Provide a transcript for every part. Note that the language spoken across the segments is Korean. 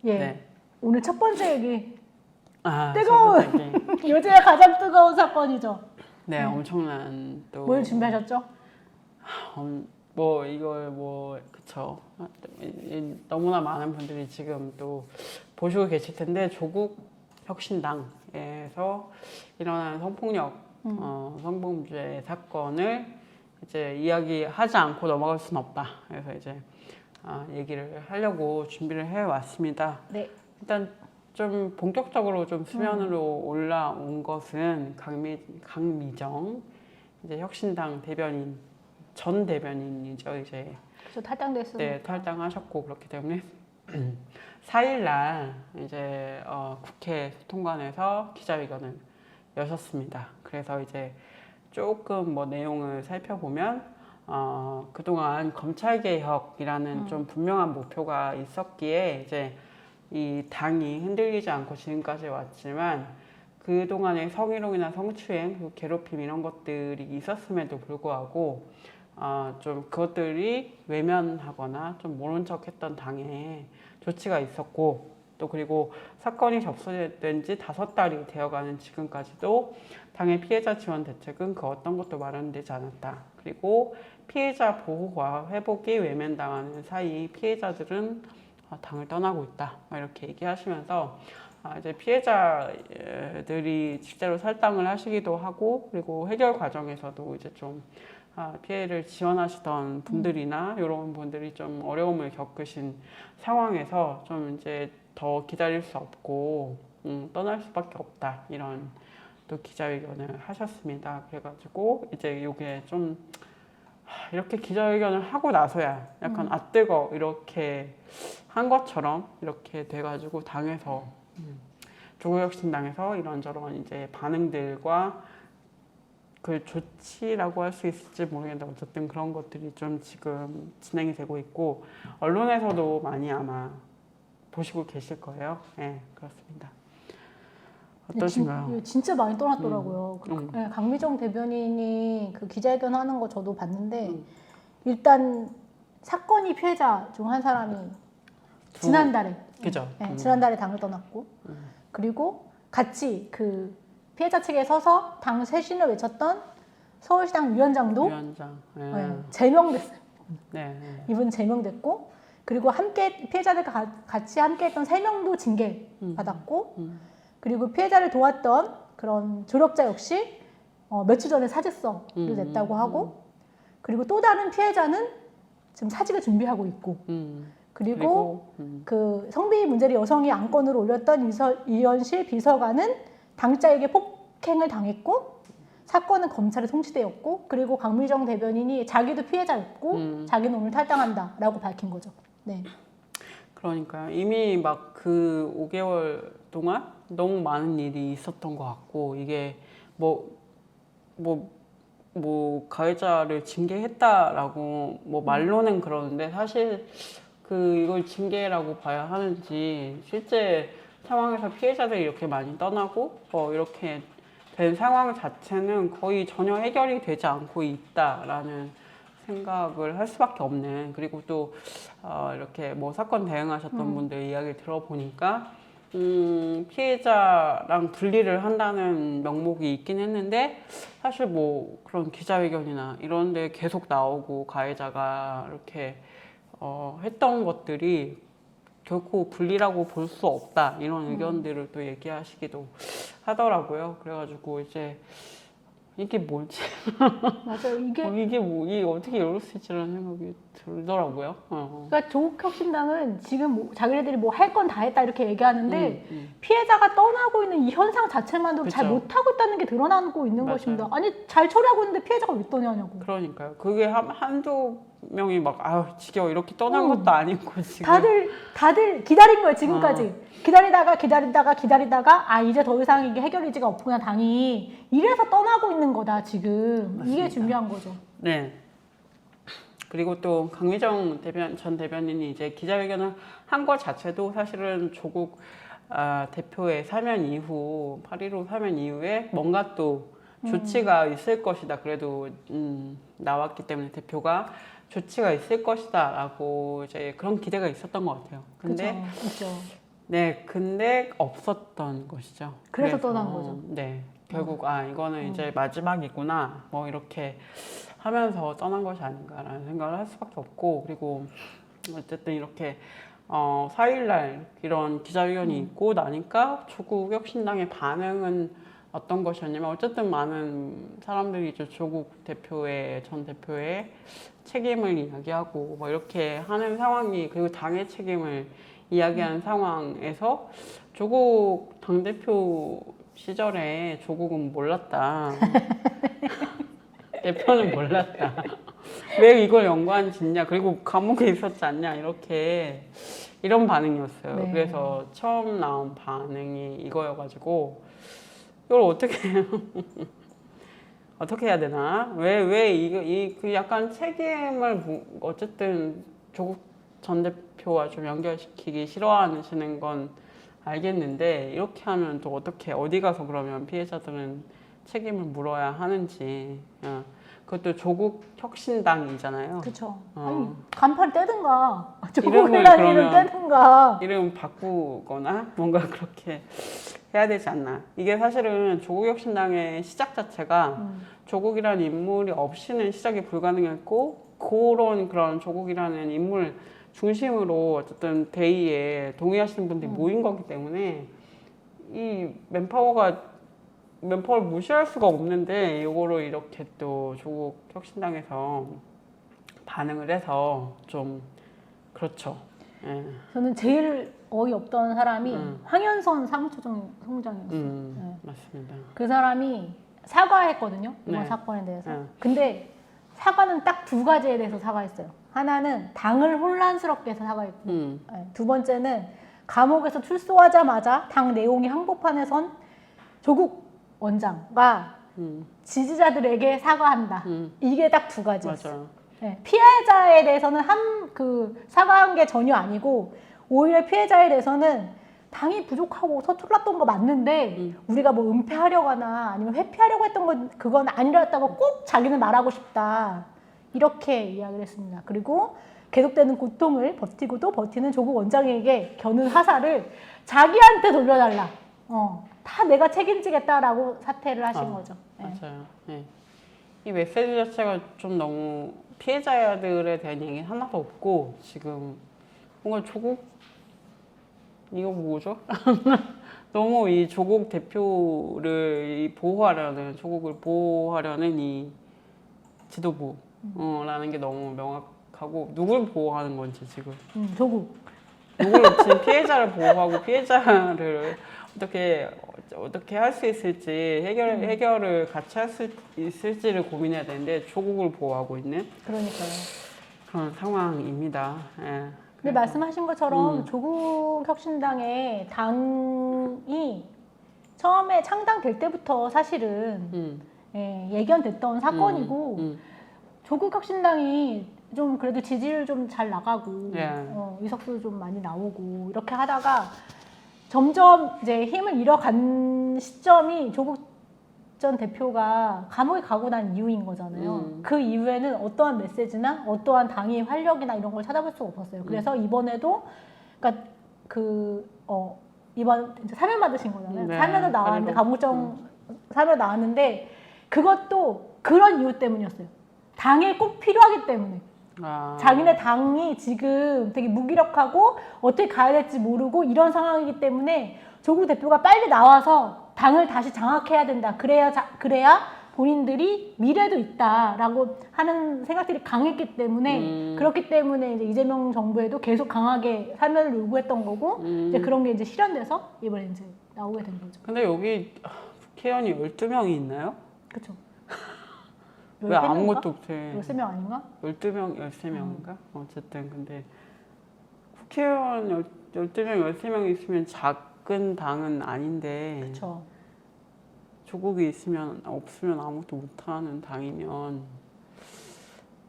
예. 네. 오늘 첫 번째 얘기. 아, 뜨거운 요즘에 가장 뜨거운 사건이죠. 네, 엄청난 또 뭘 준비하셨죠? 뭐 이걸 뭐 그쵸. 너무나 많은 분들이 지금 또 보시고 계실 텐데 조국 혁신당에서 일어난 성폭력, 성범죄 사건을 이제 이야기하지 않고 넘어갈 수는 없다. 그래서 이제 얘기를 하려고 준비를 해왔습니다. 네. 일단 좀 본격적으로 좀 수면으로 올라온 것은 강미정 이제 혁신당 대변인 전 대변인이죠. 이제 그래서 탈당됐어요. 네, 탈당하셨고 그렇기 때문에 4일날 이제 국회 소통관에서 기자회견을 여셨습니다. 그래서 이제 조금 뭐 내용을 살펴보면 그동안 검찰개혁이라는 좀 분명한 목표가 있었기에 이제 이 당이 흔들리지 않고 지금까지 왔지만 그동안의 성희롱이나 성추행, 그리고 괴롭힘 이런 것들이 있었음에도 불구하고 좀 그것들이 외면하거나 좀 모른 척했던 당에 조치가 있었고 또 그리고 사건이 접수된 지 5달이 되어가는 지금까지도 당의 피해자 지원 대책은 그 어떤 것도 마련되지 않았다. 그리고 피해자 보호와 회복이 외면당하는 사이 피해자들은 당을 떠나고 있다. 이렇게 얘기하시면서 이제 피해자들이 실제로 탈당을 하시기도 하고 그리고 해결 과정에서도 이제 좀 피해를 지원하시던 분들이나 이런 분들이 좀 어려움을 겪으신 상황에서 좀 이제 더 기다릴 수 없고 떠날 수밖에 없다 이런 또 기자회견을 하셨습니다. 그래가지고 이제 이게 좀 이렇게 기자회견을 하고 나서야 약간 아 뜨거 이렇게 한 것처럼 이렇게 돼가지고 당에서 조국혁신당에서 이런저런 이제 반응들과 그 조치라고 할 수 있을지 모르겠는데 어쨌든 그런 것들이 좀 지금 진행이 되고 있고 언론에서도 많이 아마 보시고 계실 거예요. 네, 그렇습니다. 어떠신가요? 진짜 많이 떠났더라고요. 음. 네, 강미정 대변인이 그 기자회견 하는 거 저도 봤는데 일단 사건이 피해자 중 한 사람이 지난달에 그죠? 네, 지난달에 당을 떠났고 그리고 같이 그 피해자 측에 서서 당 쇄신을 외쳤던 서울시당 위원장도 네, 제명됐어요. 네. 이분 제명됐고 그리고 함께 피해자들과 같이 함께했던 3명도 징계 받았고 그리고 피해자를 도왔던 그런 조력자 역시 며칠 전에 사직서를 냈다고 하고 그리고 또 다른 피해자는 지금 사직을 준비하고 있고 그리고 그 성비 문제를 여성이 안건으로 올렸던 이현실 비서관은 당자에게 폭행을 당했고 사건은 검찰에 송치되었고 그리고 강미정 대변인이 자기도 피해자였고 자기는 오늘 탈당한다라고 밝힌 거죠. 네. 그러니까요. 이미 막 그 5개월 동안 너무 많은 일이 있었던 것 같고 이게 가해자를 징계했다라고 뭐 말로는 그러는데 사실 그 이걸 징계라고 봐야 하는지 실제 상황에서 피해자들이 이렇게 많이 떠나고 이렇게 된 상황 자체는 거의 전혀 해결이 되지 않고 있다라는 생각을 할 수밖에 없는 그리고 또 이렇게 뭐 사건 대응하셨던 분들 이야기 들어보니까 피해자랑 분리를 한다는 명목이 있긴 했는데 사실 뭐 그런 기자회견이나 이런 데 계속 나오고 가해자가 이렇게 했던 것들이 결코 분리라고 볼 수 없다 이런 의견들을 또 얘기하시기도 하더라고요. 그래가지고 이제 이게 뭘지 맞아요. 이게 이게 어떻게 이럴 수 있지라는 생각이 들더라고요. 그러니까 조국혁신당은 지금 뭐 자기네들이 뭐 할 건 다 했다 이렇게 얘기하는데 피해자가 떠나고 있는 이 현상 자체만으로 잘 못하고 있다는 게 드러나고 있는 맞아요. 것입니다. 아니 잘 처리하고 있는데 피해자가 왜 떠냐냐고. 그러니까요. 그게 한두 명이 막 아유 지겨워 이렇게 떠난 것도 아니고 지금 다들 기다린 거예요 지금까지. 기다리다가 아 이제 더 이상 이게 해결의지가 없구나 당이 이래서 떠나고 있는 거다 지금. 맞습니다. 이게 중요한 거죠. 네. 그리고 또 강미정 전 대변인이 이제 기자회견을 한 것 자체도 사실은 조국 대표의 사면 이후 8.15 사면 이후에 뭔가 또 조치가 있을 것이다. 그래도 나왔기 때문에 대표가 조치가 있을 것이다라고 이제 그런 기대가 있었던 것 같아요. 근데 그쵸, 있죠. 네, 근데 없었던 것이죠. 그래서 떠난 거죠. 네, 결국 이거는 이제 음. 마지막이구나 뭐 이렇게 하면서 떠난 것이 아닌가라는 생각을 할 수밖에 없고, 그리고 어쨌든 이렇게 4일날 이런 기자회견이 있고 나니까 조국 혁신당의 반응은 어떤 것이었냐면, 어쨌든 많은 사람들이 이제 조국 전 대표의 책임을 이야기하고 뭐 이렇게 하는 상황이, 그리고 당의 책임을 이야기하는 상황에서 조국 당대표 시절에 조국은 몰랐다. 대표는 몰랐다. 왜 이걸 연관 짓냐? 그리고 감옥에 있었지 않냐? 이런 반응이었어요. 네. 그래서 처음 나온 반응이 이거여가지고 이걸 어떻게 어떻게 해야 되나? 그 약간 책임을 어쨌든 조국 전 대표와 좀 연결시키기 싫어하시는 건 알겠는데, 이렇게 하면 또 어디 가서 그러면 피해자들은 책임을 물어야 하는지. 그것도 조국 혁신당이잖아요. 그렇죠. 어. 아니 간판 떼든가 이름을 조국이라는 이름 그러면 떼든가. 이름 바꾸거나 뭔가 그렇게 해야 되지 않나. 이게 사실은 조국 혁신당의 시작 자체가 조국이라는 인물이 없이는 시작이 불가능했고, 그런 조국이라는 인물 중심으로 어쨌든 대의에 동의하시는 분들이 모인 거기 때문에 이 맨파워를 무시할 수가 없는데, 이거를 이렇게 또 조국 혁신당에서 반응을 해서 좀 그렇죠. 예. 저는 제일 어이없던 사람이 황현선 사무처장이었어요. 네. 맞습니다. 그 사람이 사과했거든요. 이번 네. 사건에 대해서. 네. 근데 사과는 딱 두 가지에 대해서 사과했어요. 하나는 당을 혼란스럽게 해서 사과했고, 네. 두 번째는 감옥에서 출소하자마자 당 내용이 한복판에 선 조국 원장과 지지자들에게 사과한다. 이게 딱 두 가지였어요. 맞아요. 네. 피해자에 대해서는 사과한 게 전혀 아니고, 오히려 피해자에 대해서는 당이 부족하고 서툴렀던 거 맞는데 우리가 뭐 은폐하려거나 아니면 회피하려고 했던 건 그건 아니었다고 꼭 자기는 말하고 싶다, 이렇게 이야기를 했습니다. 그리고 계속되는 고통을 버티고도 버티는 조국 원장에게 겨눈 화살을 자기한테 돌려달라. 다 내가 책임지겠다라고 사퇴를 하신 거죠. 네. 맞아요. 네. 이 메시지 자체가 좀 너무 피해자들에 대한 얘기 하나도 없고, 지금 뭔가 이거 뭐죠? 너무 이 조국 대표를 조국을 보호하려는 이 지도부라는 게 너무 명확하고, 누굴 보호하는 건지 지금. 조국. 지금 피해자를 보호하고 피해자를 어떻게 할 수 있을지, 해결을 같이 할 수 있을지를 고민해야 되는데, 조국을 보호하고 있는 그러니까요. 그런 상황입니다. 예. 근데 말씀하신 것처럼 조국 혁신당의 당이 처음에 창당될 때부터 사실은 예견됐던 사건이고, 조국 혁신당이 좀 그래도 지지율 좀 잘 나가고, 의석수 좀 많이 나오고 이렇게 하다가 점점 이제 힘을 잃어간 시점이 조국 전 대표가 감옥에 가고 난 이후인 거잖아요. 그 이후에는 어떠한 메시지나 어떠한 당의 활력이나 이런 걸 찾아볼 수가 없었어요. 그래서 이번에도, 그러니까 이번 이제 사면 받으신 거잖아요. 네, 사면을 나왔는데 감옥정 사면 나왔는데, 그것도 그런 이유 때문이었어요. 당에 꼭 필요하기 때문에. 자기네 당이 지금 되게 무기력하고 어떻게 가야 될지 모르고 이런 상황이기 때문에 조국 대표가 빨리 나와서 당을 다시 장악해야 된다. 그래야 본인들이 미래도 있다라고 하는 생각들이 강했기 때문에, 그렇기 때문에 이제 이재명 정부에도 계속 강하게 사면을 요구했던 거고, 이제 그런 게 이제 실현돼서 이번에 이제 나오게 된 거죠. 근데 여기 국회의원이 12명이 있나요? 그렇죠. 왜 아무것도 없대? 13명 아닌가? 12명, 13명인가? 어쨌든 근데 국회의원 12명, 13명이 있으면 작은 당은 아닌데, 그렇죠. 조국이 없으면 아무것도 못하는 당이면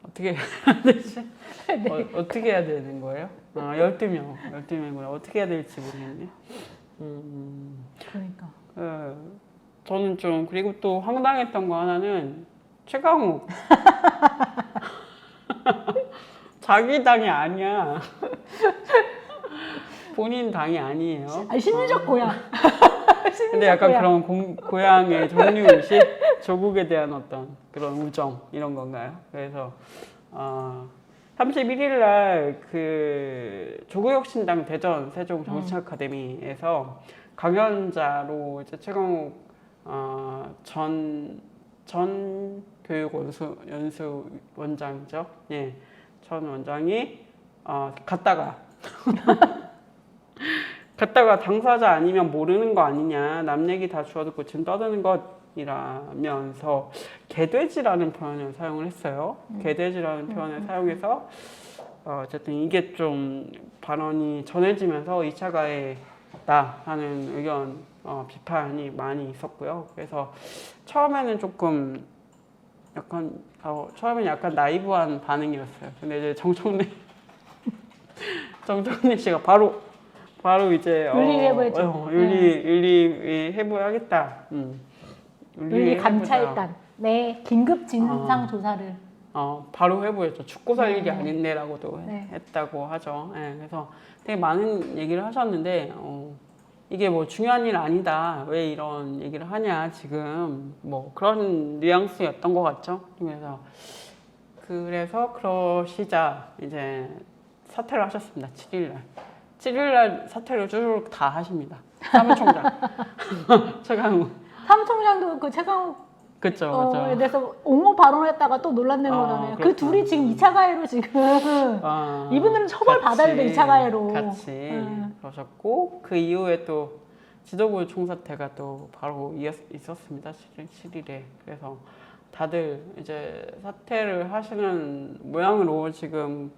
어떻게 해야 되지? 네. 어떻게 해야 되는 거예요? 12명이구나. 어떻게 해야 될지 모르겠네. 그러니까. 저는 좀, 그리고 또 황당했던 거 하나는 최강욱. 자기 당이 아니야. 본인 당이 아니에요. 아니, 심리적 고양. 근데 약간 그런 고향의 종류의식, 조국에 대한 어떤 그런 우정 이런 건가요? 그래서 31일 날 그 조국혁신당 대전 세종 정치 아카데미에서 강연자로 이제 최강욱 전 교육 연수 원장이죠. 예, 전 원장이 갔다가 당사자 아니면 모르는 거 아니냐, 남 얘기 다 주워듣고 지금 떠드는 것이라면서 개돼지라는 표현을 사용을 했어요. 개돼지라는 표현을 사용해서 어쨌든 이게 좀 발언이 전해지면서 2차 가해다 하는 의견 비판이 많이 있었고요. 그래서 처음에는 조금 약간 나이브한 반응이었어요. 근데 이제 정청래 씨가 바로 이제 윤리회부했죠. 윤리회부하겠다. 윤리 감찰단. 네, 긴급 진상 조사를. 바로 회부했죠. 죽고 살 네. 일이 아닌데라고도 네. 했다고 하죠. 네, 그래서 되게 많은 얘기를 하셨는데 이게 뭐 중요한 일 아니다. 왜 이런 얘기를 하냐 지금 뭐 그런 뉘앙스였던 것 같죠. 그래서 그러시자 이제 사퇴를 하셨습니다. 7일날 사퇴를 쭉 다 하십니다. 사무총장 최강욱 사무총장도 그 최강욱 그쵸. 에 대해서 옹호 발언했다가 또 논란된 거잖아요. 그 그렇죠. 둘이 지금 2차 가해로 지금 이분들은 처벌 받아야 돼. 2차 가해로. 같이 그러셨고 그 이후에 또 지도부 총사퇴가 또 바로 있었습니다. 7일에. 그래서 다들 이제 사퇴를 하시는 모양으로 지금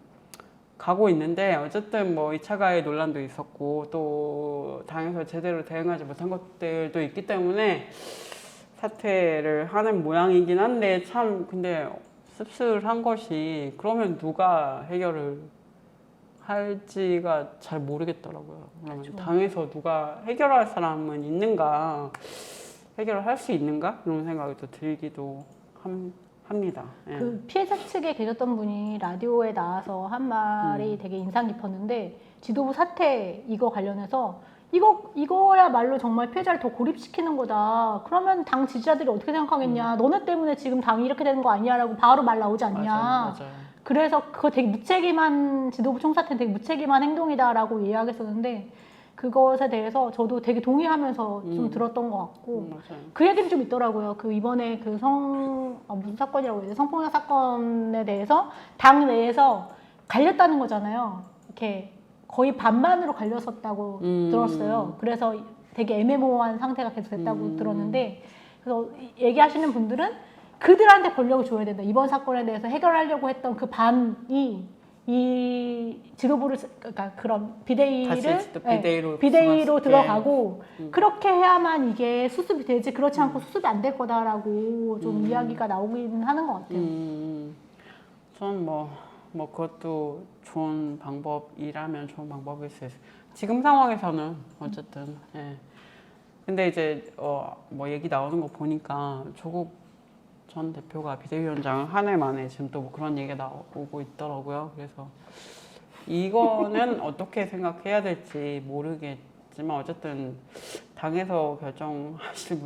가고 있는데 어쨌든 뭐 2차 가해 논란도 있었고 또 당에서 제대로 대응하지 못한 것들도 있기 때문에 사퇴를 하는 모양이긴 한데 참 근데 씁쓸한 것이 그러면 누가 해결을 할지가 잘 모르겠더라고요. 그러면 그렇죠. 당에서 누가 해결할 사람은 있는가, 해결을 할 수 있는가 이런 생각이 또 들기도 합니다. 예. 그 피해자 측에 계셨던 분이 라디오에 나와서 한 말이 되게 인상 깊었는데 지도부 사퇴 이거 관련해서 이거야말로 정말 피해자를 더 고립시키는 거다. 그러면 당 지지자들이 어떻게 생각하겠냐. 너네 때문에 지금 당이 이렇게 되는 거 아니냐라고 바로 말 나오지 않냐. 맞아요. 그래서 그거 되게 무책임한 지도부 총사퇴는 되게 무책임한 행동이다라고 이야기했었는데 그것에 대해서 저도 되게 동의하면서 좀 들었던 것 같고 맞아요. 그 얘기는 좀 있더라고요. 그 이번에 그 무슨 사건이라고 해야 돼? 성폭력 사건에 대해서 당 내에서 갈렸다는 거잖아요. 이렇게 거의 반반으로 갈렸었다고 들었어요. 그래서 되게 애매모호한 상태가 계속 됐다고 들었는데 그래서 얘기하시는 분들은 그들한테 권력을 줘야 된다. 이번 사건에 대해서 해결하려고 했던 그 반이 이 지도부를 그러니까 그런 비대위로 들어가고 그렇게 해야만 이게 수습이 되지 그렇지 않고 수습이 안 될 거다라고 좀 이야기가 나오긴 하는 것 같아요. 전 뭐 그것도 좋은 방법이라면 좋은 방법일 수 있어요. 지금 상황에서는 어쨌든 예. 근데 이제 뭐 얘기 나오는 거 보니까 조국 전 대표가 비대위원장 한 해 만에 지금 또 뭐 그런 얘기가 나오고 있더라고요. 그래서 이거는 어떻게 생각해야 될지 모르겠지만 어쨌든 당에서 결정하실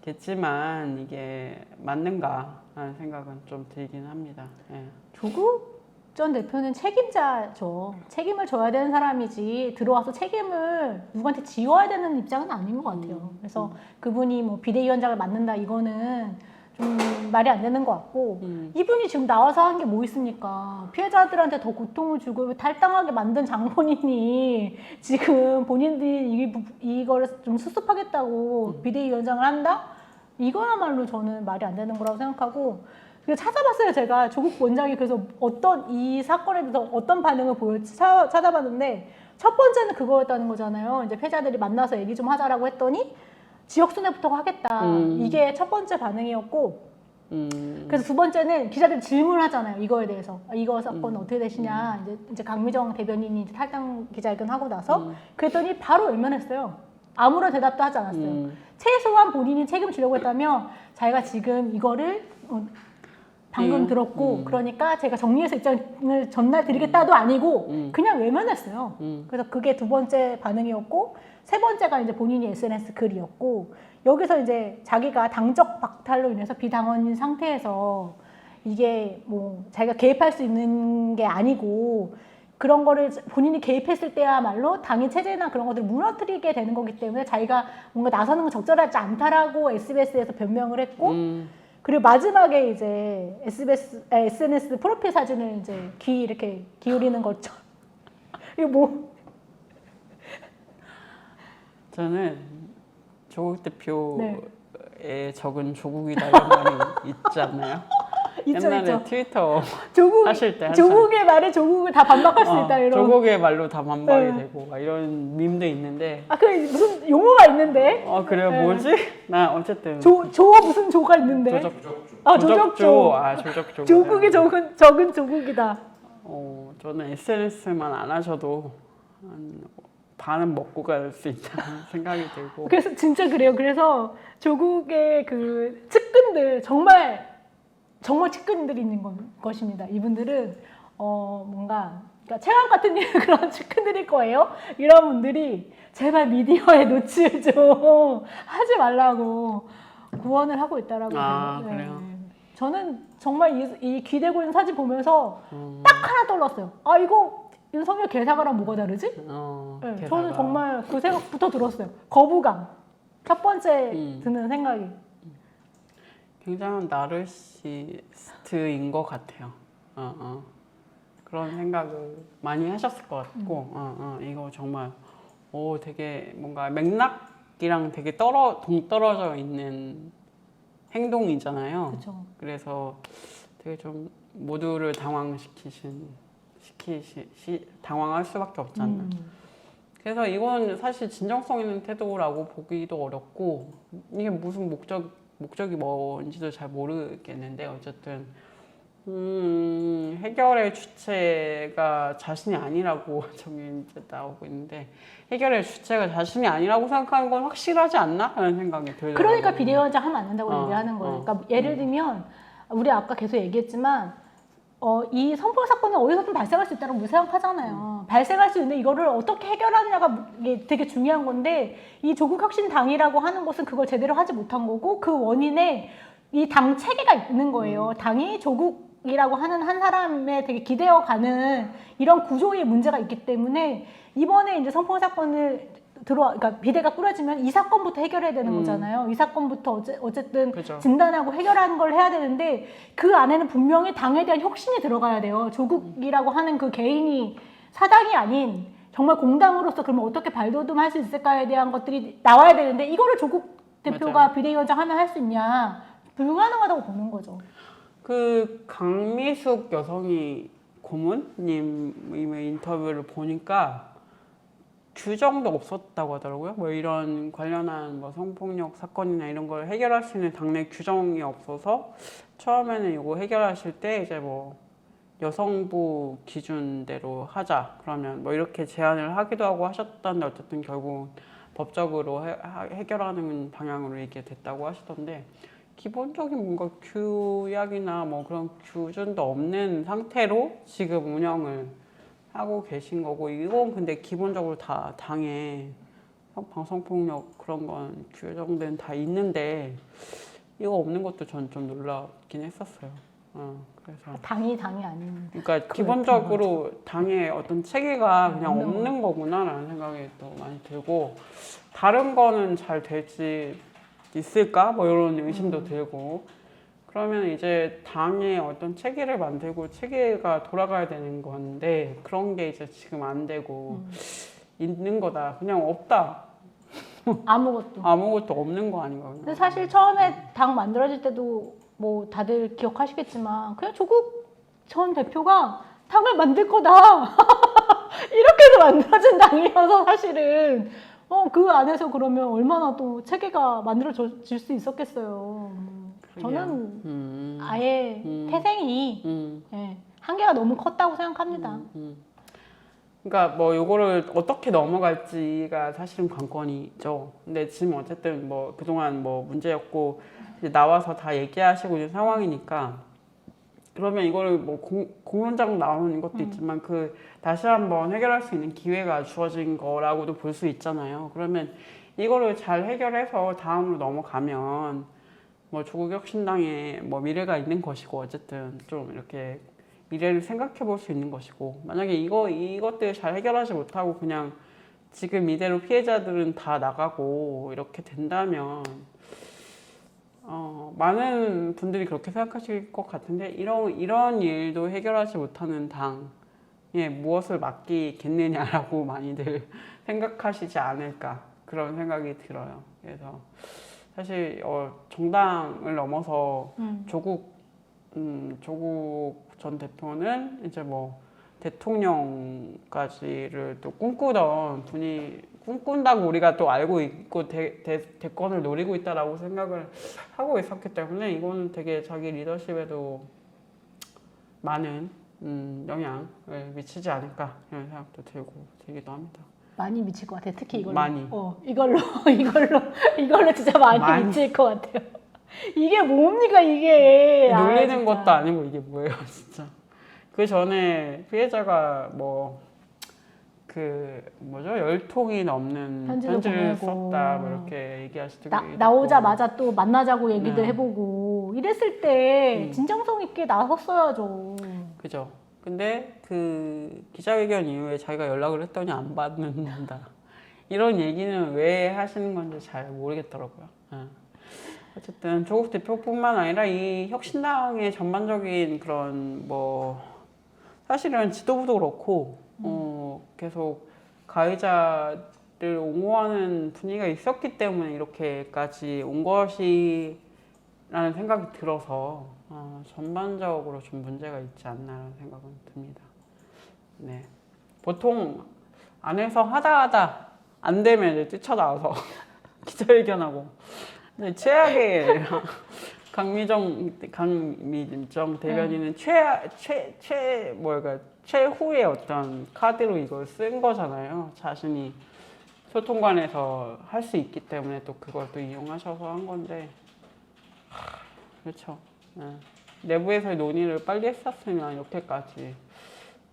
문제겠지만 이게 맞는가 하는 생각은 좀 들긴 합니다. 예. 조국 전 대표는 책임자죠. 책임을 져야 되는 사람이지 들어와서 책임을 누구한테 지워야 되는 입장은 아닌 것 같아요. 그래서 그분이 뭐 비대위원장을 맡는다 이거는 좀 말이 안 되는 것 같고 이분이 지금 나와서 한 게 뭐 있습니까? 피해자들한테 더 고통을 주고 탈당하게 만든 장본인이 지금 본인들이 이거를 좀 수습하겠다고 비대위원장을 한다? 이거야말로 저는 말이 안 되는 거라고 생각하고 찾아봤어요. 제가 조국 원장이 그래서 이 사건에 대해서 어떤 반응을 보였지 찾아봤는데 첫 번째는 그거였다는 거잖아요. 이제 피해자들이 만나서 얘기 좀 하자라고 했더니 지역 순회부터 하겠다. 이게 첫 번째 반응이었고 그래서 두 번째는 기자들이 질문하잖아요. 이거에 대해서 이거 사건 어떻게 되시냐. 이제 강미정 대변인이 이제 탈당 기자회견 하고 나서 그랬더니 바로 외면했어요. 아무런 대답도 하지 않았어요. 최소한 본인이 책임지려고 했다면 자기가 지금 이거를 방금 들었고 그러니까 제가 정리해서 입장을 전날 드리겠다도 아니고 그냥 외면했어요. 그래서 그게 두 번째 반응이었고 세 번째가 이제 본인이 SNS 글이었고 여기서 이제 자기가 당적 박탈로 인해서 비당원인 상태에서 이게 뭐 자기가 개입할 수 있는 게 아니고 그런 거를 본인이 개입했을 때야말로 당의 체제나 그런 것들을 무너뜨리게 되는 거기 때문에 자기가 뭔가 나서는 건 적절하지 않다라고 SBS에서 변명을 했고 그리고 마지막에 이제 SNS 프로필 사진을 이제 귀 이렇게 기울이는 거죠. 이거 뭐? 저는 조국 대표에 네. 적은 조국이다 이런 말이 있지 않나요? 있죠, 옛날에 있죠. 트위터 조국, 하실 때 항상 조국의 말에 조국을 다 반박할 수 있다 이런. 조국의 말로 다 반박이 네. 되고 막 이런 밈도 있는데 아, 그 무슨 용어가 있는데? 그래요? 네. 뭐지? 나 어쨌든 조 무슨 조가 있는데? 조적조. 조적조. 조국이 적은 조국이다. 저는 SNS만 안 하셔도 한 반은 먹고 갈 수 있다는 생각이 들고. 그래서 진짜 그래요. 그래서 조국의 그 측근들 정말 측근들이 있는 것입니다. 이분들은 뭔가 그러니까 체감 같은 그런 측근들일 거예요. 이런 분들이 제발 미디어에 노출 좀 하지 말라고 구원을 하고 있다라고 해요. 그래요? 저는 정말 이 기대고 있는 사진 보면서 딱 하나 떠올랐어요. 아 이거 윤석열 개사가랑 뭐가 다르지? 네, 저는 정말 그 생각부터 들었어요. 거부감. 첫 번째 드는 생각이. 굉장한 나르시스트인 것 같아요. 그런 생각을 많이 하셨을 것 같고, 이거 정말, 되게 뭔가 맥락이랑 되게 동떨어져 있는 행동이잖아요. 그쵸. 그래서 되게 좀 모두를 당황할 수밖에 없지 않나. 그래서 이건 사실 진정성 있는 태도라고 보기도 어렵고, 이게 무슨 목적이 뭔지도 잘 모르겠는데 어쨌든 해결의 주체가 자신이 아니라고 저기 이제 나오고 있는데 해결의 주체가 자신이 아니라고 생각하는 건 확실하지 않나? 라는 생각이 들더라고요. 그러니까 비대위원장 하면 안 된다고 얘기하는 거예요. 그러니까 예를 들면 우리 아까 계속 얘기했지만 이 선포 사건은 어디서든 발생할 수 있다고 우리 생각하잖아요. 발생할 수 있는데 이거를 어떻게 해결하느냐가 이게 되게 중요한 건데 이 조국 혁신 당이라고 하는 것은 그걸 제대로 하지 못한 거고 그 원인에 이 당 체계가 있는 거예요. 당이 조국이라고 하는 한 사람에 되게 기대어 가는 이런 구조의 문제가 있기 때문에 이번에 이제 선포 사건을 그러니까 비대가 꾸려지면 이 사건부터 해결해야 되는 거잖아요. 이 사건부터 어쨌든 그죠. 진단하고 해결하는 걸 해야 되는데 그 안에는 분명히 당에 대한 혁신이 들어가야 돼요. 조국이라고 하는 그 개인이 사당이 아닌 정말 공당으로서 그러면 어떻게 발돋움할 수 있을까에 대한 것들이 나와야 되는데 이거를 조국 대표가 맞아요. 비대위원장 하면 할 수 있냐. 불가능하다고 보는 거죠. 그 강미숙 여성이 고문님의 인터뷰를 보니까 규정도 없었다고 하더라고요. 뭐 이런 관련한 뭐 성폭력 사건이나 이런 걸 해결할 수 있는 당내 규정이 없어서 처음에는 이거 해결하실 때 이제 뭐 여성부 기준대로 하자 그러면 뭐 이렇게 제안을 하기도 하고 하셨던데 어쨌든 결국 법적으로 해결하는 방향으로 이게 됐다고 하시던데 기본적인 뭔가 규약이나 뭐 그런 기준도 없는 상태로 지금 운영을 하고 계신 거고 이건 근데 기본적으로 다 당에 방송폭력 그런 건 규정된 다 있는데 이거 없는 것도 전 좀 놀랍긴 했었어요. 그래서 당이 아닌. 그러니까 기본적으로 당의 어떤 체계가 그냥 없는 없는 거구나라는 생각이 또 많이 들고 다른 거는 잘 될지 있을까 뭐 이런 의심도 들고 그러면 이제 당의 어떤 체계를 만들고 체계가 돌아가야 되는 건데 그런 게 이제 지금 안 되고 있는 거다. 그냥 없다. 아무것도 없는 거 아닌가. 근데 사실 처음에 당 만들어질 때도 뭐 다들 기억하시겠지만 그냥 조국 전 대표가 당을 만들 거다. 이렇게 해서 만들어진 당이어서 사실은 그 안에서 그러면 얼마나 또 체계가 만들어질 수 있었겠어요. 저는 아예 태생이 한계가 너무 컸다고 생각합니다. 그러니까 뭐 요거를 어떻게 넘어갈지가 사실은 관건이죠. 근데 지금 어쨌든 뭐 그동안 뭐 문제였고 이제 나와서 다 얘기하시고 있는 상황이니까 그러면 이거를 뭐 공론장 나오는 것도 있지만 그 다시 한번 해결할 수 있는 기회가 주어진 거라고도 볼 수 있잖아요. 그러면 이거를 잘 해결해서 다음으로 넘어가면 뭐 조국 혁신당의 뭐 미래가 있는 것이고 어쨌든 좀 이렇게 미래를 생각해 볼 수 있는 것이고 만약에 이것들 잘 해결하지 못하고 그냥 지금 이대로 피해자들은 다 나가고 이렇게 된다면 많은 분들이 그렇게 생각하실 것 같은데 이런 일도 해결하지 못하는 당에 무엇을 맡기겠느냐라고 많이들 생각하시지 않을까 그런 생각이 들어요. 그래서 사실 정당을 넘어서 조국 전 대표는 이제 뭐 대통령까지를 또 꿈꾸던 분이 꿈꾼다고 우리가 또 알고 있고 대권을 노리고 있다라고 생각을 하고 있었기 때문에 이거는 되게 자기 리더십에도 많은 영향을 미치지 않을까 이런 생각도 들기도 합니다. 많이 미칠 것 같아요. 특히 이걸로. 많이. 이걸로 진짜 많이 미칠 것 같아요. 이게 뭡니까 이게. 놀리는 진짜. 것도 아니고 이게 뭐예요 진짜. 그 전에 피해자가 열통이 넘는 편지를 썼다 뭐 이렇게 얘기하시더니 나오자마자 또 만나자고 얘기들 네. 해보고 이랬을 때 진정성 있게 나섰어야죠. 그죠. 근데 그 기자회견 이후에 자기가 연락을 했더니 안 받는다. 이런 얘기는 왜 하시는 건지 잘 모르겠더라고요. 어쨌든 조국 대표뿐만 아니라 이 혁신당의 전반적인 그런 사실은 지도부도 그렇고 계속 가해자를 옹호하는 분위기가 있었기 때문에 이렇게까지 온 것이라는 생각이 들어서 전반적으로 좀 문제가 있지 않나라는 생각은 듭니다. 네. 보통 안에서 하다 안 되면 이제 뛰쳐나와서 기자회견하고 최악의 강미정 대변인은 최후의 어떤 카드로 이걸 쓴 거잖아요. 자신이 소통관에서 할 수 있기 때문에 또 그걸 또 이용하셔서 한 건데 그렇죠. 내부에서의 논의를 빨리 했었으면 이렇게까지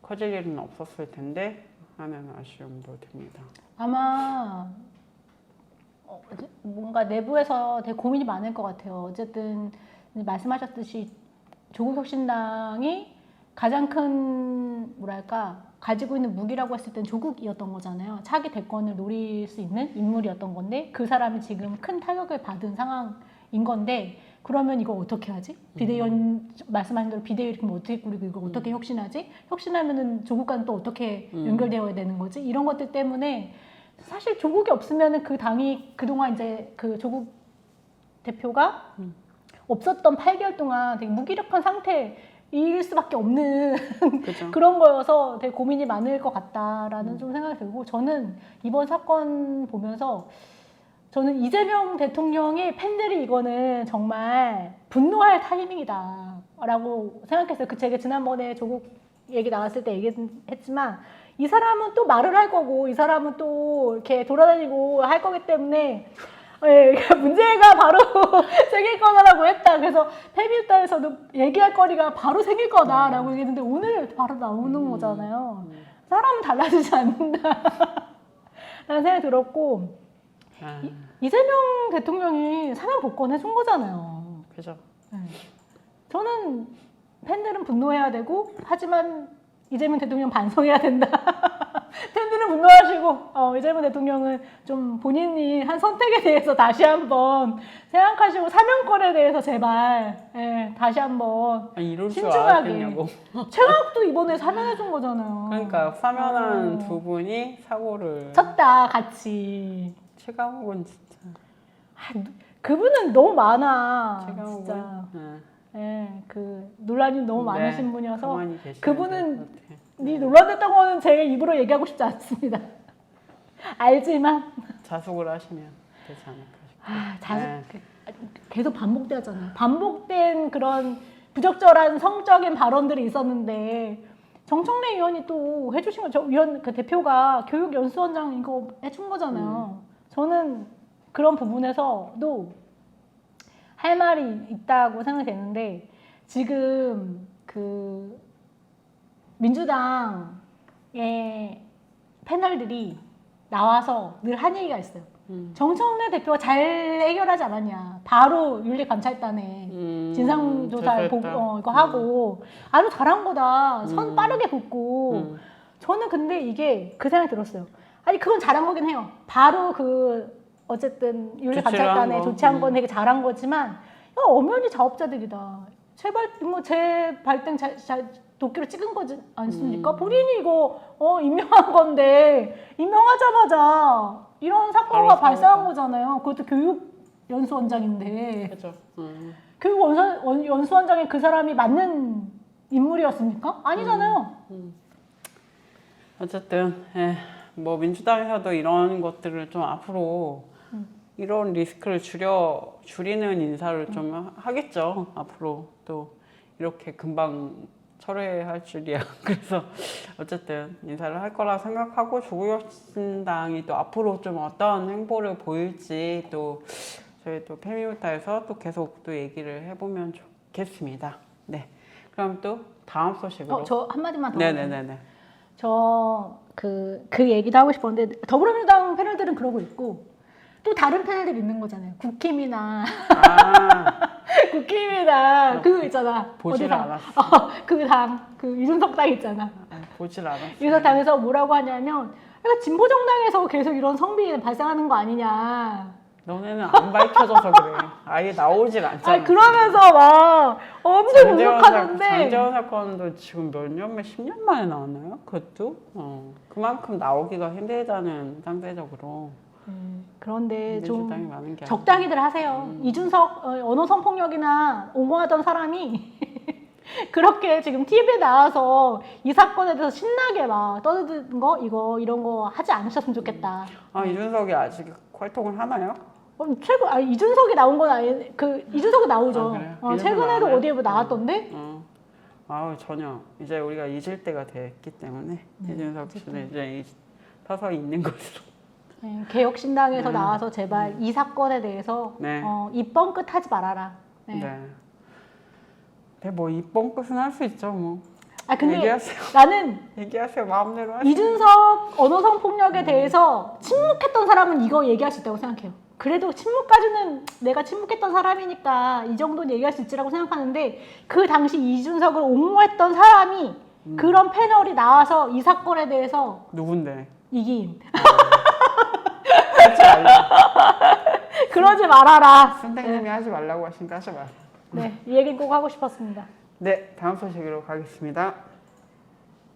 커질 일은 없었을 텐데 하는 아쉬움도 듭니다. 아마 뭔가 내부에서 되게 고민이 많을 것 같아요. 어쨌든 말씀하셨듯이 조국혁신당이 가장 큰 가지고 있는 무기라고 했을 땐 조국이었던 거잖아요. 차기 대권을 노릴 수 있는 인물이었던 건데 그 사람이 지금 큰 타격을 받은 상황인 건데 그러면 이거 어떻게 하지? 비대위원 말씀하신 대로 비대위 그럼 어떻게 꾸리고 이거 어떻게 혁신하지? 혁신하면은 조국과는 또 어떻게 연결되어야 되는 거지? 이런 것들 때문에 사실 조국이 없으면은 그 당이 그동안 이제 그 조국 대표가 없었던 8개월 동안 되게 무기력한 상태일 수밖에 없는 그런 거여서 되게 고민이 많을 것 같다라는 좀 생각이 들고 저는 이번 사건 보면서 저는 이재명 대통령의 팬들이 이거는 정말 분노할 타이밍이다라고 생각했어요. 제가 지난번에 조국 얘기 나왔을 때 얘기했지만 이 사람은 또 말을 할 거고 이 사람은 또 이렇게 돌아다니고 할 거기 때문에 문제가 바로 생길 거다라고 했다. 그래서 페미니스트에서도 얘기할 거리가 바로 생길 거다라고 얘기했는데 오늘 바로 나오는 거잖아요. 사람은 달라지지 않는다 라는 생각이 들었고 이재명 대통령이 사면 복권 해준 거잖아요. 그죠. 저는 팬들은 분노해야 되고 하지만 이재명 대통령 반성해야 된다. 팬들은 분노하시고 이재명 대통령은 좀 본인이 한 선택에 대해서 다시 한번 생각하시고 사면권에 대해서 제발 다시 한번 이럴 줄 신중하게. 알았겠냐고. 최강욱도 이번에 사면해준 거잖아요. 그러니까 사면한 두 분이 사고를 쳤다 같이. 최강욱은 진짜 그분은 너무 많아. 최강욱은 진짜. 그 논란이 너무 많으신 분이어서 그분은 네 논란됐다고 하는 제 입으로 얘기하고 싶지 않습니다. 알지만 자숙을 하시면 되지 않을까 싶어요. 계속 반복되잖아요. 반복된 그런 부적절한 성적인 발언들이 있었는데 정청래 의원이 또 해주신 거, 그 대표가 교육연수원장 이거 해준 거잖아요. 저는 그런 부분에서도 할 말이 있다고 생각되는데 지금 그 민주당의 패널들이 나와서 늘 한 얘기가 있어요. 정청래 대표가 잘 해결하지 않았냐. 바로 윤리감찰단에 진상조사 보고 이거 하고 아주 잘한 거다. 선 빠르게 긋고 저는 근데 이게 그 생각이 들었어요. 아니 그건 잘한 거긴 해요. 바로 그 어쨌든 윤리감찰단에 조치한 건 되게 잘한 거지만 이거 엄연히 자업자들이다. 제발 뭐 제 발등 도끼로 찍은 거지 않습니까? 본인이 이거 임명한 건데 임명하자마자 이런 사건가 발생한 거잖아요. 그것도 교육연수원장인데 그렇죠. 교육연수원장에 그 사람이 맞는 인물이었습니까? 아니잖아요. 어쨌든 뭐 민주당에서도 이런 것들을 좀 앞으로 이런 리스크를 줄이는 인사를 좀 하겠죠. 앞으로 또 이렇게 금방 철회할 줄이야. 그래서 어쨌든 인사를 할 거라 생각하고 조국혁신당이 또 앞으로 좀 어떤 행보를 보일지 또 저희 또 페미오타에서 또 계속 또 얘기를 해보면 좋겠습니다. 네. 그럼 또 다음 소식으로. 저 한마디만 더. 네네네네. 저 그 얘기도 하고 싶었는데 더불어민주당 패널들은 그러고 있고 또 다른 패널들이 있는 거잖아요. 국힘이나 국힘이나 그거 있잖아. 보질 않았어. 그 당, 그 이준석 당 있잖아. 보질 않았어. 이준석 당에서 뭐라고 하냐면 그러니까 진보 정당에서 계속 이런 성비 발생하는 거 아니냐. 너네는 안 밝혀져서 그래. 아예 나오질 않잖아. 그러면서 막 엄청 공격하는데 장제원 사건도 지금 몇 년, 10년 만에 나왔나요? 그것도? 그만큼 나오기가 힘들다는 상대적으로. 그런데 좀 많은 게 적당히들 하세요. 이준석 언어성폭력이나 옹호하던 사람이 그렇게 지금 TV에 나와서 이 사건에 대해서 신나게 막 떠드는 거 이런 거 하지 않으셨으면 좋겠다. 이준석이 아직 활동을 하나요? 이준석이 나온 건 아니, 이준석이 나오죠. 그래요? 최근에도 어디에 뭐 나왔던데? 전혀 이제 우리가 잊을 때가 됐기 때문에 이준석 씨는 이제 서서 있는 것으로. 네, 개혁신당에서 나와서 제발 이 사건에 대해서 입번 끝 하지 말아라. 네. 네, 뭐 입번 끝은 할 수 있죠, 뭐. 근데 얘기하세요. 나는 얘기하세요, 마음대로 하세요. 이준석 언어성 폭력에 대해서 침묵했던 사람은 이거 얘기할 수 있다고 생각해요. 그래도 침묵까지는 내가 침묵했던 사람이니까 이 정도는 얘기할 수 있지라고 생각하는데 그 당시 이준석을 옹호했던 사람이 그런 패널이 나와서 이 사건에 대해서 누군데? 이기인. 하지 말라. 그러지 말아라. 선생님이 하지 말라고 하시니까 하지 마세요. 네, 이 얘기 꼭 하고 싶었습니다. 네, 다음 소식으로 가겠습니다.